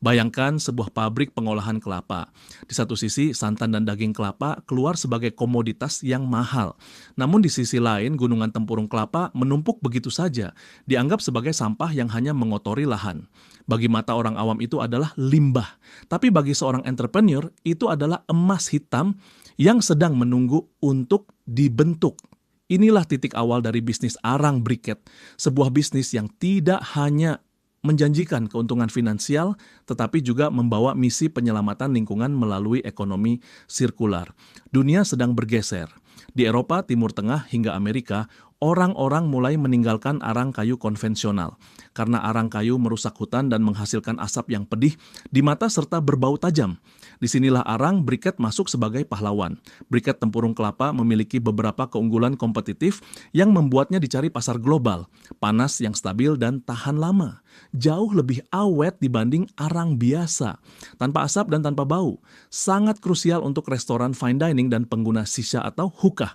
Bayangkan sebuah pabrik pengolahan kelapa. Di satu sisi, santan dan daging kelapa keluar sebagai komoditas yang mahal. Namun di sisi lain, gunungan tempurung kelapa menumpuk begitu saja, dianggap sebagai sampah yang hanya mengotori lahan. Bagi mata orang awam itu adalah limbah. Tapi bagi seorang entrepreneur, itu adalah emas hitam yang sedang menunggu untuk dibentuk. Inilah titik awal dari bisnis arang briket, sebuah bisnis yang tidak hanya menjanjikan keuntungan finansial, tetapi juga membawa misi penyelamatan lingkungan melalui ekonomi sirkular. Dunia sedang bergeser. Di Eropa, Timur Tengah, hingga Amerika, orang-orang mulai meninggalkan arang kayu konvensional. Karena arang kayu merusak hutan dan menghasilkan asap yang pedih di mata serta berbau tajam. Disinilah arang briket masuk sebagai pahlawan. Briket tempurung kelapa memiliki beberapa keunggulan kompetitif yang membuatnya dicari pasar global. Panas yang stabil dan tahan lama. Jauh lebih awet dibanding arang biasa. Tanpa asap dan tanpa bau. Sangat krusial untuk restoran fine dining dan pengguna shisha atau hookah.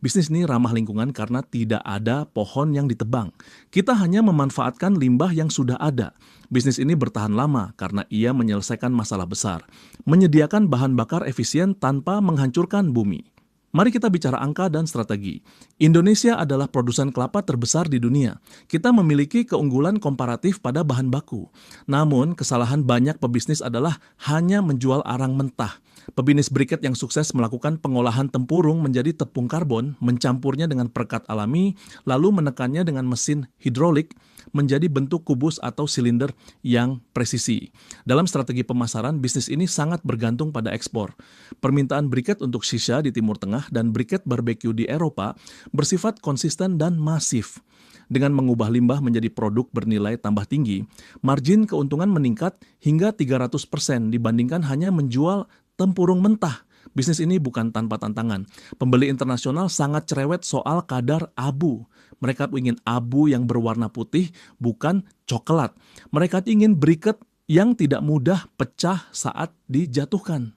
Bisnis ini ramah lingkungan karena tidak ada pohon yang ditebang. Kita hanya memanfaatkan limbah yang sudah ada. Bisnis ini bertahan lama karena ia menyelesaikan masalah besar. Menyediakan bahan bakar efisien tanpa menghancurkan bumi. Mari kita bicara angka dan strategi. Indonesia adalah produsen kelapa terbesar di dunia. Kita memiliki keunggulan komparatif pada bahan baku. Namun, kesalahan banyak pebisnis adalah hanya menjual arang mentah. Pebisnis briket yang sukses melakukan pengolahan tempurung menjadi tepung karbon, mencampurnya dengan perekat alami, lalu menekannya dengan mesin hidrolik, menjadi bentuk kubus atau silinder yang presisi. Dalam strategi pemasaran, bisnis ini sangat bergantung pada ekspor. Permintaan briket untuk shisha di Timur Tengah dan briket barbeque di Eropa bersifat konsisten dan masif. Dengan mengubah limbah menjadi produk bernilai tambah tinggi, margin keuntungan meningkat hingga 300% dibandingkan hanya menjual tempurung mentah. Bisnis ini bukan tanpa tantangan. Pembeli internasional sangat cerewet soal kadar abu. Mereka ingin abu yang berwarna putih, bukan coklat. Mereka ingin briket yang tidak mudah pecah saat dijatuhkan.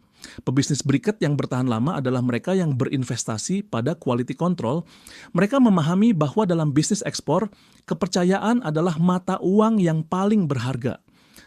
Pebisnis briket yang bertahan lama adalah mereka yang berinvestasi pada quality control. Mereka memahami bahwa dalam bisnis ekspor, kepercayaan adalah mata uang yang paling berharga.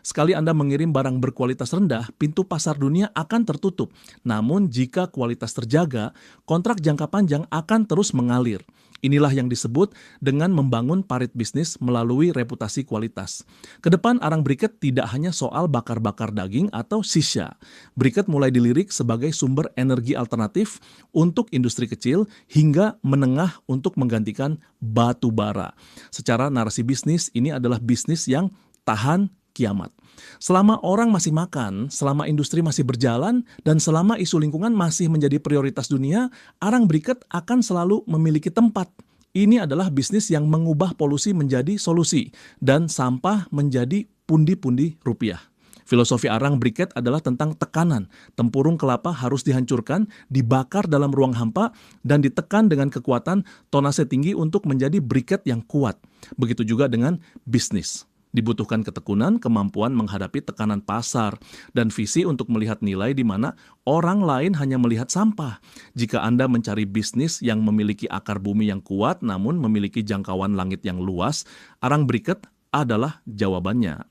Sekali Anda mengirim barang berkualitas rendah, pintu pasar dunia akan tertutup. Namun jika kualitas terjaga, kontrak jangka panjang akan terus mengalir. Inilah yang disebut dengan membangun parit bisnis melalui reputasi kualitas. Kedepan arang briket tidak hanya soal bakar-bakar daging atau shisha. Briket mulai dilirik sebagai sumber energi alternatif untuk industri kecil hingga menengah untuk menggantikan batu bara. Secara narasi bisnis, ini adalah bisnis yang tahan kiamat. Selama orang masih makan, selama industri masih berjalan, dan selama isu lingkungan masih menjadi prioritas dunia, arang briket akan selalu memiliki tempat. Ini adalah bisnis yang mengubah polusi menjadi solusi, dan sampah menjadi pundi-pundi rupiah. Filosofi arang briket adalah tentang tekanan. Tempurung kelapa harus dihancurkan, dibakar dalam ruang hampa, dan ditekan dengan kekuatan tonase tinggi untuk menjadi briket yang kuat. Begitu juga dengan bisnis. Dibutuhkan ketekunan, kemampuan menghadapi tekanan pasar, dan visi untuk melihat nilai di mana orang lain hanya melihat sampah. Jika Anda mencari bisnis yang memiliki akar bumi yang kuat namun memiliki jangkauan langit yang luas, arang briket adalah jawabannya.